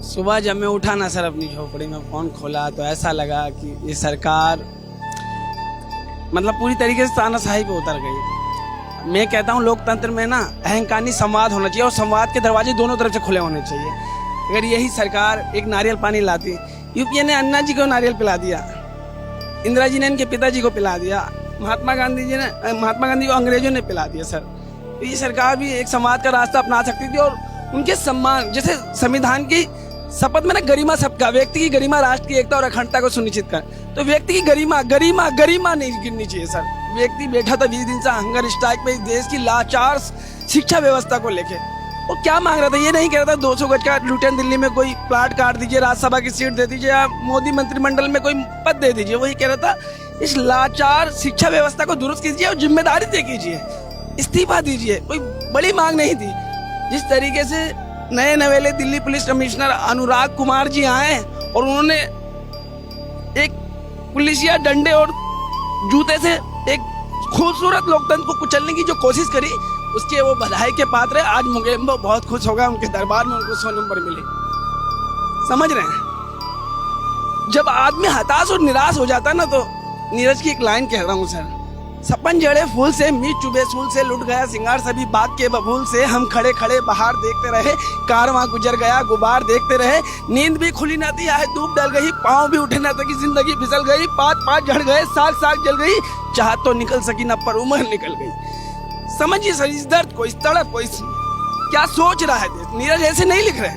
सुबह जब मैं उठा ना सर अपनी झोपड़ी में फ़ोन खोला तो ऐसा लगा कि ये सरकार मतलब पूरी तरीके से तानाशाही पे उतर गई। मैं कहता हूँ लोकतंत्र में ना अहंकारी संवाद होना चाहिए और संवाद के दरवाजे दोनों तरफ से खुले होने चाहिए। अगर यही सरकार एक नारियल पानी लाती, यूपीए ने अन्ना जी को नारियल पिला दिया, इंदिरा जी ने इनके पिताजी को पिला दिया, महात्मा गांधी को अंग्रेजों ने पिला दिया सर, तो ये सरकार भी एक संवाद का रास्ता अपना सकती थी। और उनके सम्मान जैसे संविधान की शपथ में ना गरिमा सबका, व्यक्ति की गरिमा राष्ट्र की एकता और अखंडता को सुनिश्चित कर, तो व्यक्ति की गरिमा नहीं गिरनी चाहिए सर। व्यक्ति बैठा था 20 दिन से हंगर स्ट्राइक पे देश की लाचार शिक्षा व्यवस्था को लेके, वो क्या मांग रहा था? ये नहीं कह रहा था 200 गज का लुटेन दिल्ली में कोई प्लाट काट दीजिए, राज्यसभा की सीट दे दीजिए या मोदी मंत्रिमंडल में कोई पद दे दीजिए। वही कह रहा था इस लाचार शिक्षा व्यवस्था को दुरुस्त कीजिए और जिम्मेदारी तय कीजिए, इस्तीफा दीजिए। कोई बड़ी मांग नहीं थी। जिस तरीके से नए नवेले दिल्ली पुलिस कमिश्नर अनुराग कुमार जी आए और उन्होंने एक पुलिसिया डंडे और जूते से एक खूबसूरत लोकतंत्र को कुचलने की जो कोशिश करी, उसके वो बधाई के पात्र है। आज मुगेम्बो बहुत खुश होगा, उनके दरबार में उनको 100 नंबर मिले। समझ रहे हैं? जब आदमी हताश और निराश हो जाता ना, तो नीरज की एक लाइन कह रहा हूँ सर, सपन जड़े फूल से मीत चुबे सूल से, लुट गया सिंगार सभी बाग के बबूल से, हम खड़े खड़े बाहर देखते रहे, कारवां गुजर गया गुबार देखते रहे, नींद भी खुली न थी आहे धूप डल गई, पाँव भी उठे न सकी जिंदगी फिसल गई, पात झड़ गए साग साग जल गई, चाहत तो निकल सकी न पर उम्र निकल गई। समझिए सर इस दर्द को, इस तड़प को, इस क्या सोच रहा है देश। नीरज ऐसे नहीं लिख रहे,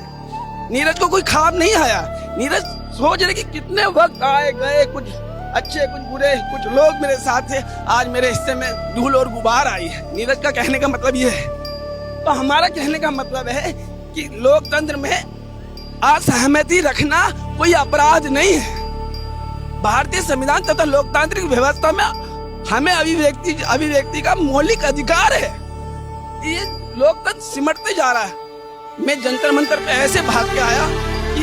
नीरज को कोई ख्वाब नहीं आया। नीरज सोच रहे कि कितने वक्त आए गए, कुछ अच्छे कुछ बुरे, कुछ लोग मेरे साथ थे, आज मेरे हिस्से में धूल और गुबार आई है। नीरज का कहने का मतलब ये है। तो हमारा कहने का मतलब है कि लोकतंत्र में असहमति रखना कोई अपराध नहीं है। भारतीय संविधान तथा लोकतांत्रिक व्यवस्था में हमें अभिव्यक्ति का मौलिक अधिकार है। ये लोकतंत्र सिमटते जा रहा है। मैं जंतर मंतर पे ऐसे भाग के आया कि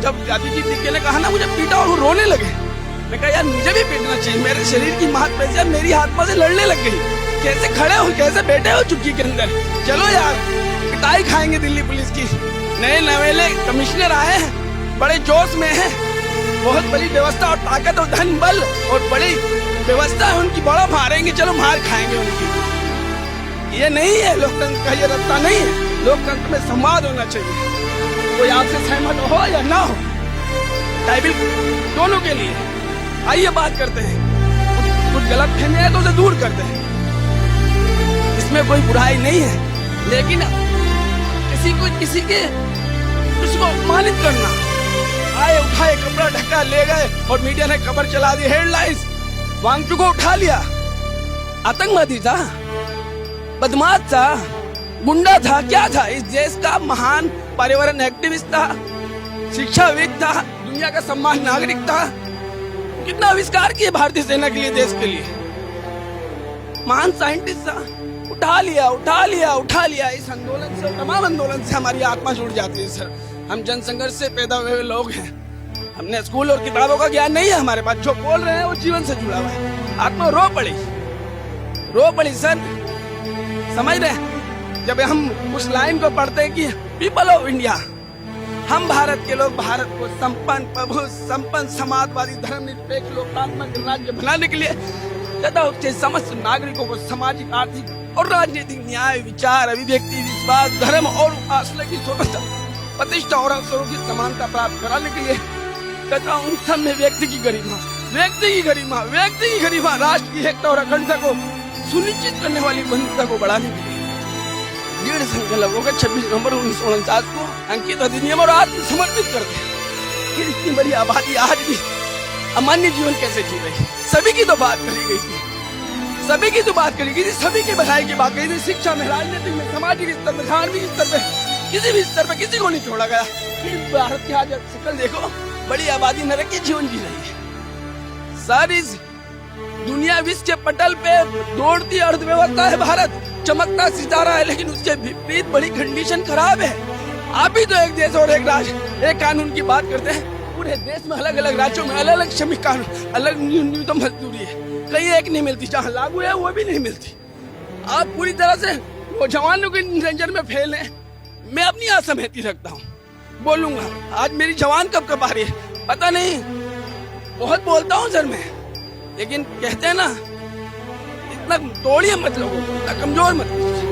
जब गांधी जी ने कहा ना मुझे पीटा और वो रोने लगे, मैं कहा यार मुझे भी पीटना चाहिए। मेरे शरीर की मांसपेशियां मेरी हाथ से लड़ने लग गई। कैसे खड़े हो, कैसे बैठे हो चुप्पी के अंदर? चलो यार पिटाई खाएंगे दिल्ली पुलिस की। नए नवेले कमिश्नर आए हैं, बड़े जोश में हैं, बहुत बड़ी व्यवस्था और ताकत और धन बल और बड़ी व्यवस्था है उनकी, बड़ा मारेंगे, चलो मार खाएंगे उनकी। ये नहीं है लोकतंत्र का, ये रास्ता नहीं है। लोकतंत्र में संवाद होना चाहिए, कोई आपसे सहमत हो या ना हो, ट्राइबल दोनों के लिए। आइए बात करते हैं, कुछ गलत फहमी है तो उसे दूर करते हैं, इसमें कोई बुराई नहीं है। लेकिन किसी को अपमानित करना, आए उठाए कपड़ा ढका ले गए और मीडिया ने खबर चला दी, हेडलाइंस, वांगचू को उठा लिया, आतंकवादी था, बदमाश था, गुंडा था, क्या था? इस देश का महान पर्यावरण एक्टिविस्ट था, शिक्षाविद था, दुनिया का सम्मान नागरिक था। कितना आविष्कार किए भारतीय सेना के लिए, देश के लिए, महान साइंटिस्ट था। उठा लिया। इस आंदोलन से, तमाम आंदोलन से हमारी आत्मा जुड़ जाती है सर। हम जनसंघर्ष से पैदा हुए लोग हैं, हमने स्कूल और किताबों का ज्ञान नहीं है हमारे पास। जो बोल रहे हैं वो जीवन से जुड़ा हुआ है। आत्मा रो पड़ी सर। समझ रहे? जब हम उस लाइन को पढ़ते हैं कि पीपल ऑफ इंडिया, हम भारत के लोग भारत को संपन्न समाजवादी धर्मनिरपेक्ष लोकतांत्रिक राज्य बनाने के लिए तथा उसके समस्त नागरिकों को सामाजिक, आर्थिक और राजनीतिक न्याय, विचार, अभिव्यक्ति, विश्वास, धर्म और उपासना की स्वतंत्रता, प्रतिष्ठा और अवसरों की समानता प्राप्त कराने के लिए तथा उन सब में व्यक्ति की गरिमा, राष्ट्र की एकता और अखंडता को सुनिश्चित करने वाली बंधुता को बढ़ाने के लिए दृढ़ संकल्प होकर 26 नवंबर 1949 को अंकित अधिनियम और आत्मसमर्पित करते हैं। फिर इतनी बड़ी आबादी आज भी अमान्य जीवन कैसे जी रही? सभी की तो बात करी गई थी, सभी की भलाई की बात कही थी। शिक्षा में, राजनीति में, सामाजिक स्तर में, धार्मिक स्तर में, किसी भी स्तर पर किसी को नहीं छोड़ा गया। फिर भारत की आज शक्ल देखो, बड़ी आबादी नरक की जीवन जी रही है सर। इस दुनिया विश्व के पटल पे दौड़ती अर्थव्यवस्था है भारत, चमकता सितारा है, लेकिन उसके विपरीत बड़ी कंडीशन खराब है। आप ही तो एक देश और एक राज्य, एक कानून की बात करते हैं। पूरे देश में अलग अलग राज्यों में अलग अलग श्रमिक कानून, अलग न्यूनतम मजदूरी है, कहीं एक नहीं मिलती, जहाँ लागू है वो भी नहीं मिलती। आप पूरी तरह से नौजवानों की नजर में फेल हैं। मैं अपनी असहमति रखता हूँ। बोलूंगा। आज मेरी जवान कब कब आ रही है पता नहीं। बहुत बोलता हूँ सर मैं, लेकिन कहते हैं ना, इतना तोड़िए मत लोगों को, इतना कमजोर मत कीजिए।